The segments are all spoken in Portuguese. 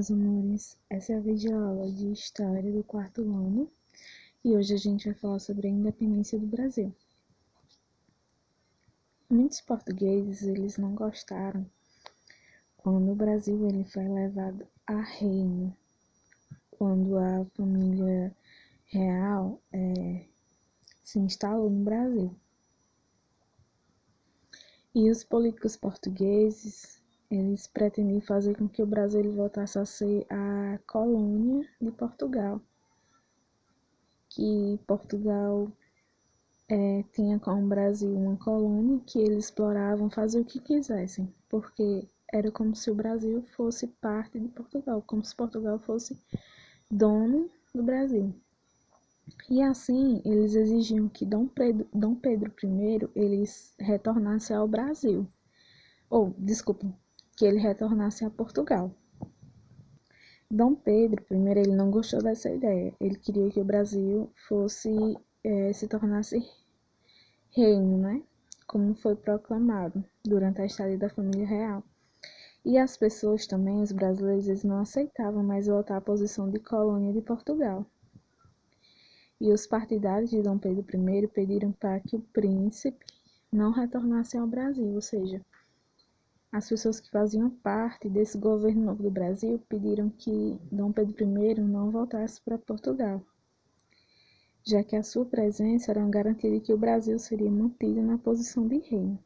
meus amores, essa é a videoaula de História do quarto ano e hoje a gente vai falar sobre a independência do Brasil. Muitos portugueses, eles não gostaram quando o Brasil ele foi levado a reino, quando a família real se instalou no Brasil. E os políticos portugueses, eles pretendiam fazer com que o Brasil ele voltasse a ser a colônia de Portugal. Que Portugal tinha com o Brasil uma colônia que eles exploravam, fazer o que quisessem, porque era como se o Brasil fosse parte de Portugal, como se Portugal fosse dono do Brasil. E assim, eles exigiam que Dom Pedro I eles retornasse ao Brasil. Que ele retornasse a Portugal. Dom Pedro I ele não gostou dessa ideia. Ele queria que o Brasil se tornasse reino, né? Como foi proclamado durante a estadia da família real. E as pessoas também, os brasileiros, eles não aceitavam mais voltar à posição de colônia de Portugal. E os partidários de Dom Pedro I pediram para que o príncipe não retornasse ao Brasil, ou seja, as pessoas que faziam parte desse governo novo do Brasil pediram que Dom Pedro I não voltasse para Portugal, já que a sua presença era uma garantia de que o Brasil seria mantido na posição de reino.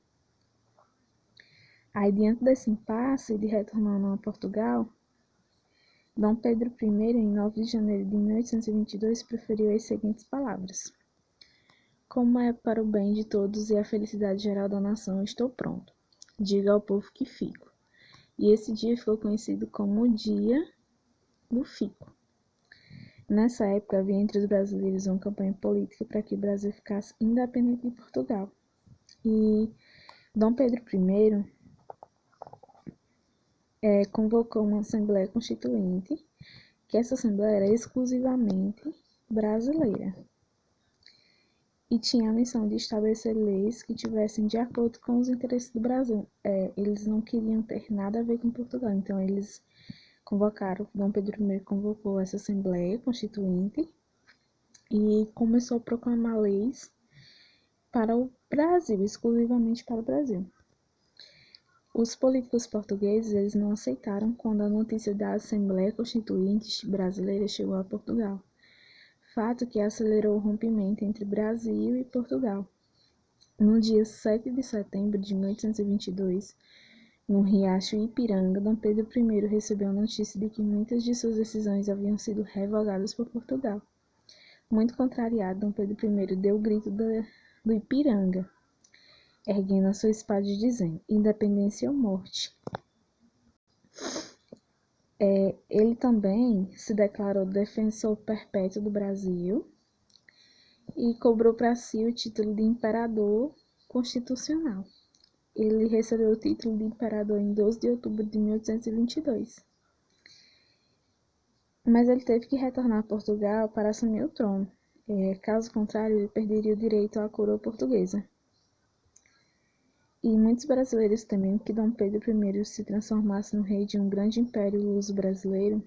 Aí, diante desse impasse de retornar a Portugal, Dom Pedro I, em 9 de janeiro de 1822, proferiu as seguintes palavras: "Como é para o bem de todos e a felicidade geral da nação, estou pronto. Diga ao povo que fico." E esse dia ficou conhecido como o Dia do Fico. Nessa época, havia entre os brasileiros uma campanha política para que o Brasil ficasse independente de Portugal. E Dom Pedro I convocou uma Assembleia Constituinte, que essa Assembleia era exclusivamente brasileira. E tinha a missão de estabelecer leis que tivessem de acordo com os interesses do Brasil. Eles não queriam ter nada a ver com Portugal, então eles Dom Pedro I convocou essa Assembleia Constituinte e começou a proclamar leis para o Brasil, exclusivamente para o Brasil. Os políticos portugueses eles não aceitaram quando a notícia da Assembleia Constituinte brasileira chegou a Portugal, fato que acelerou o rompimento entre Brasil e Portugal. No dia 7 de setembro de 1822, no Riacho Ipiranga, Dom Pedro I recebeu a notícia de que muitas de suas decisões haviam sido revogadas por Portugal. Muito contrariado, Dom Pedro I deu o grito do Ipiranga, erguendo a sua espada e dizendo: "Independência ou morte." Ele também se declarou defensor perpétuo do Brasil e cobrou para si o título de imperador constitucional. Ele recebeu o título de imperador em 12 de outubro de 1822. Mas ele teve que retornar a Portugal para assumir o trono. Caso contrário, ele perderia o direito à coroa portuguesa. E muitos brasileiros temiam que Dom Pedro I se transformasse no rei de um grande império luso-brasileiro,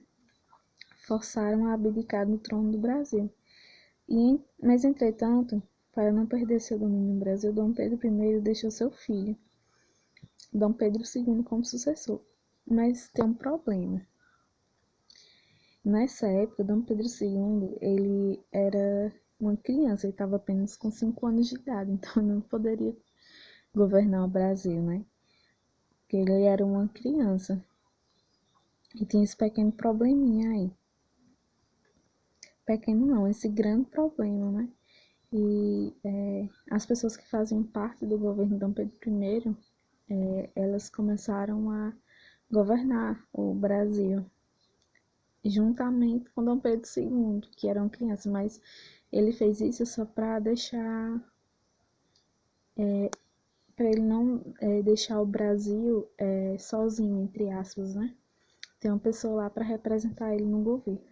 forçaram a abdicar do trono do Brasil. Mas, entretanto, para não perder seu domínio no Brasil, Dom Pedro I deixou seu filho, Dom Pedro II, como sucessor. Mas tem um problema. Nessa época, Dom Pedro II, ele era uma criança, ele estava apenas com 5 anos de idade, então não poderia governar o Brasil, né? Porque ele era uma criança e tinha esse pequeno probleminha aí. Pequeno não, esse grande problema, né? E as pessoas que faziam parte do governo de Dom Pedro I, elas começaram a governar o Brasil juntamente com Dom Pedro II, que era uma criança, mas ele fez isso só para ele não deixar o Brasil sozinho, entre aspas, né? Tem uma pessoa lá para representar ele no governo.